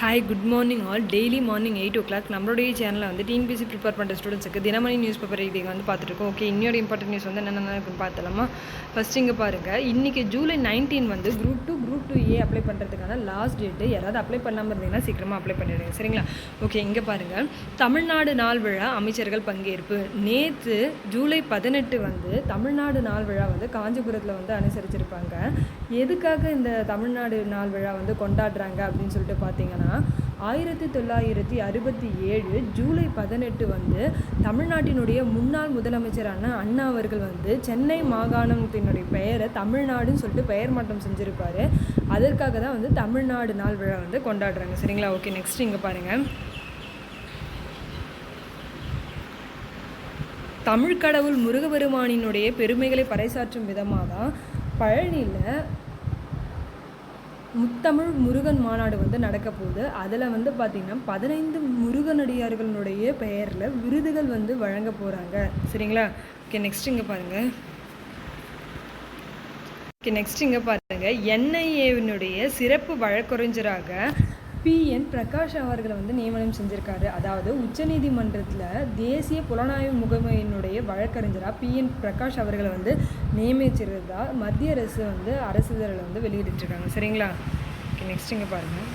Hi good morning all. Daily morning 8 o'clock நம்மளுடைய சேனலில் வந்து டிஎன்பிசி ப்ரிப்பேர் பண்ணுற ஸ்டூடெண்ட்ஸுக்கு தினமணி நியூஸ் பேப்பர் இது வந்து பார்த்துருக்கோம். ஓகே, இன்னொரு இம்பார்ட்டன்ட் நியூஸ் வந்து என்னென்ன இருக்குன்னு பார்த்தலாமா? ஃபஸ்ட் இங்கே பாருங்கள், இன்றைக்கி ஜூலை 19 வந்து குரூப் 2A அப்ளை பண்ணுறதுக்கான லாஸ்ட் டேட்டு. யாராவது அப்ளை பண்ணாமல் இருந்தீங்கன்னா சீக்கிரமாக அப்ளை பண்ணிவிடுங்க, சரிங்களா? ஓகே, இங்கே பாருங்கள், தமிழ்நாடு நாள் விழா அமைச்சர்கள் பங்கேற்பு. நேற்று ஜூலை 18 வந்து தமிழ்நாடு நாள் விழா வந்து காஞ்சிபுரத்தில் வந்து அனுசரிச்சிருப்பாங்க. எதுக்காக இந்த தமிழ்நாடு நாள் விழா வந்து கொண்டாடுறாங்க அப்படின்னு சொல்லிட்டு பார்த்தீங்கன்னா, 1967 ஜூலை 18 வந்து தமிழ்நாட்டினுடைய முன்னாள் முதலமைச்சரான அண்ணா அவர்கள் வந்து சென்னை மாகாணத்தினுடைய பெயரை தமிழ்நாடுன்னு சொல்லிட்டு பெயர் மாற்றம் செஞ்சுருப்பார். அதற்காக தான் வந்து தமிழ்நாடு நாள் விழா வந்து கொண்டாடுறாங்க, சரிங்களா? ஓகே, நெக்ஸ்ட் இங்கே பாருங்கள், தமிழ் கடவுள் முருகபெருமானினுடைய பெருமைகளை பறைசாற்றும் விதமாக தான் பழனியில் முத்தமிழ் முருகன் மாநாடு வந்து நடக்க போகுது. அதில் வந்து பார்த்திங்கன்னா 15 முருகனடியார்களுடைய பெயரில் விருதுகள் வந்து வழங்க போகிறாங்க, சரிங்களா? ஓகே, நெக்ஸ்ட் இங்கே பாருங்கள், என்ஐஏவினுடைய சிறப்பு வழக்கறிஞராக PN பிரகாஷ் அவர்களை வந்து நியமனம் செஞ்சுருக்காரு. அதாவது உச்சநீதிமன்றத்தில் தேசிய புலனாய்வு முகமையினுடைய வழக்கறிஞராக PN பிரகாஷ் அவர்களை வந்து நியமிச்சிருந்தா மத்திய அரசு வந்து அரசிதழில் வந்து வெளியிட்டுருக்காங்க, சரிங்களா? ஓகே, நெக்ஸ்ட் இங்கே பாருங்கள்,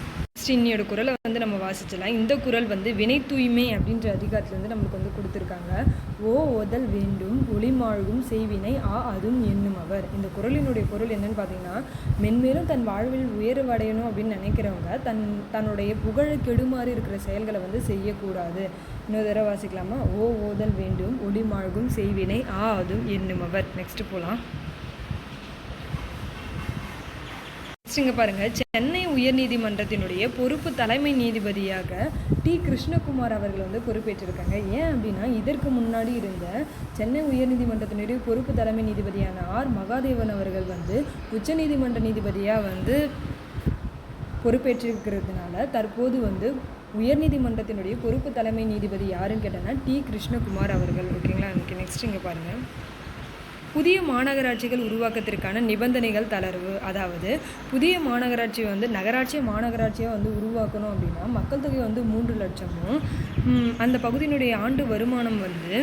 இன்னியோட குரலை வந்து நம்ம வாசிச்சலாம். இந்த குரல் வந்து வினை தூய்மை அப்படின்ற அதிகாரத்தில் வந்து நம்மளுக்கு வந்து கொடுத்துருக்காங்க. ஓதல் வேண்டும் ஒளிமாழ்கும் செய்வினை அதுவும் எண்ணும் அவர். இந்த குரலினுடைய பொருள் என்னன்னு பார்த்தீங்கன்னா, மென்மேலும் தன் வாழ்வில் உயர்வடையணும் அப்படின்னு நினைக்கிறவங்க தன்னுடைய புகழை கெடுமாறு இருக்கிற செயல்களை வந்து செய்யக்கூடாது. இன்னொரு தடவை வாசிக்கலாமா? ஓதல் வேண்டும் ஒளிமாழ்கும் செய்வினை அதுவும் எண்ணும் அவர். நெக்ஸ்ட் போகலாம். இங்கே பாருங்கள், சென்னை உயர்நீதிமன்றத்தினுடைய பொறுப்பு தலைமை நீதிபதியாக கிருஷ்ணகுமார் அவர்கள் வந்து பொறுப்பேற்றிருக்காங்க. ஏன் அப்படின்னா, இதற்கு முன்னாடி இருந்த சென்னை உயர்நீதிமன்றத்தினுடைய பொறுப்பு தலைமை நீதிபதியான மகாதேவன் அவர்கள் வந்து உச்சநீதிமன்ற நீதிபதியாக வந்து பொறுப்பேற்றிருக்கிறதுனால தற்போது வந்து உயர்நீதிமன்றத்தினுடைய பொறுப்பு தலைமை நீதிபதி யாருன்னு கேட்டோன்னா கிருஷ்ணகுமார் அவர்கள், ஓகேங்களா? எனக்கு நெக்ஸ்ட் இங்கே பாருங்கள், புதிய மாநகராட்சிகள் உருவாக்கத்திற்கான நிபந்தனைகள் தளர்வு. அதாவது புதிய மாநகராட்சி வந்து மாநகராட்சியாக வந்து உருவாக்கணும் அப்படின்னா மக்கள் தொகை வந்து 3 லட்சமும் அந்த பகுதியினுடைய ஆண்டு வருமானம் வந்து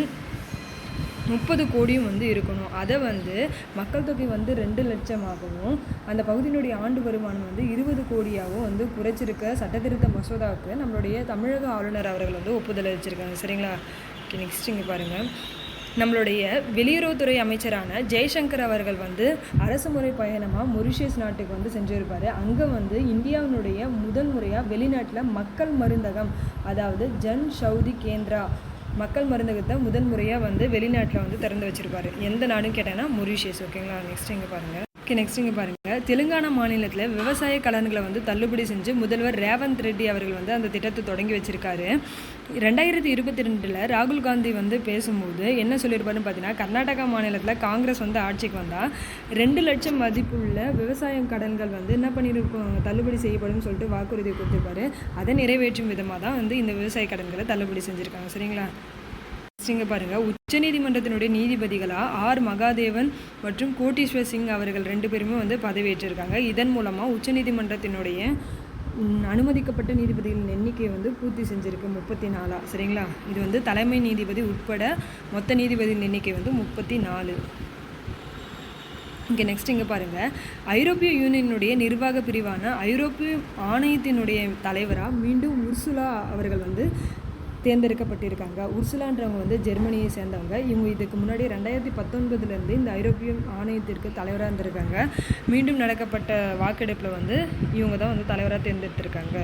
30 கோடியும் வந்து இருக்கணும். அதை வந்து மக்கள் தொகை வந்து 2 லட்சமாகவும் அந்த பகுதியினுடைய ஆண்டு வருமானம் வந்து 20 கோடியாகவும் வந்து குறைச்சிருக்க சட்டத்திருத்த மசோதாவுக்கு நம்மளுடைய தமிழக ஆளுநர் அவர்கள் வந்து ஒப்புதல் அளிச்சிருக்காங்க, சரிங்களா? ஓகே, நெக்ஸ்ட் இங்கே பாருங்கள், நம்மளுடைய வெளியுறவுத்துறை அமைச்சரான ஜெய்சங்கர் அவர்கள் வந்து அரசு முறை பயணமாக மொரிஷியஸ் நாட்டுக்கு வந்து செஞ்சுருப்பார். அங்கே வந்து இந்தியாவினுடைய முதல் முறையாக வெளிநாட்டில் மக்கள் மருந்தகம், அதாவது ஜன் ஷவுதி கேந்திரா மக்கள் மருந்தகத்தை முதல் முறையாக வந்து வெளிநாட்டில் வந்து திறந்து வச்சுருப்பார். எந்த நாடுன்னு கேட்டேன்னா மொரிஷியஸ், ஓகேங்களா? நெக்ஸ்ட் இங்கே பாருங்கள், தெலுங்கானா மாநிலத்தில் விவசாய கடன்களை வந்து தள்ளுபடி செஞ்சு முதல்வர் ரேவந்த் ரெட்டி அவர்கள் வந்து அந்த திட்டத்தை தொடங்கி வச்சிருக்காரு. 2022 ராகுல் காந்தி வந்து பேசும்போது என்ன சொல்லியிருப்பாருன்னு பார்த்தீங்கன்னா, கர்நாடகா மாநிலத்தில் காங்கிரஸ் வந்து ஆட்சிக்கு வந்தால் 2 லட்சம் மதிப்புள்ள விவசாய கடன்கள் வந்து என்ன பண்ணியிருக்கோம், தள்ளுபடி செய்யப்படும் சொல்லிட்டு வாக்குறுதி கொடுத்துருப்பாரு. அதை நிறைவேற்றும் விதமாக தான் வந்து இந்த விவசாய கடன்களை தள்ளுபடி செஞ்சுருக்காங்க, சரிங்களா? இங்கே பாருங்கள், உச்சநீதிமன்றத்தினுடைய நீதிபதிகளாக மகாதேவன் மற்றும் கோட்டீஸ்வர் சிங் அவர்கள் 2 பேருமே வந்து பதவியேற்றிருக்காங்க. இதன் மூலமாக உச்சநீதிமன்றத்தினுடைய அனுமதிக்கப்பட்ட நீதிபதிகளின் எண்ணிக்கை வந்து பூர்த்தி செஞ்சுருக்கு 34, சரிங்களா? இது வந்து தலைமை நீதிபதி உட்பட மொத்த நீதிபதியின் எண்ணிக்கை வந்து 34. நெக்ஸ்ட் இங்கே பாருங்கள், ஐரோப்பிய யூனியனுடைய நிர்வாக பிரிவான ஐரோப்பிய ஆணையத்தினுடைய தலைவராக மீண்டும் உர்சுலா அவர்கள் வந்து தேர்ந்தெடுக்கப்பட்டிருக்காங்க. உர்சுலான்றவங்க வந்து ஜெர்மனியை சேர்ந்தவங்க. இவங்க இதுக்கு முன்னாடி 2019 இந்த ஐரோப்பிய ஆணையத்திற்கு தலைவராக இருந்திருக்காங்க. மீண்டும் நடக்கப்பட்ட வாக்கெடுப்பில் வந்து இவங்க தான் வந்து தலைவராக தேர்ந்தெடுத்திருக்காங்க.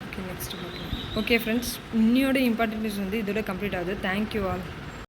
ஓகே, நெக்ஸ்ட் பார்க்கலாம். ஓகே ஃப்ரெண்ட்ஸ், இன்னையோட இம்பார்ட்டன்ட் நியூஸ் வந்து இதோட கம்ப்ளீட் ஆகுது. Thank you all.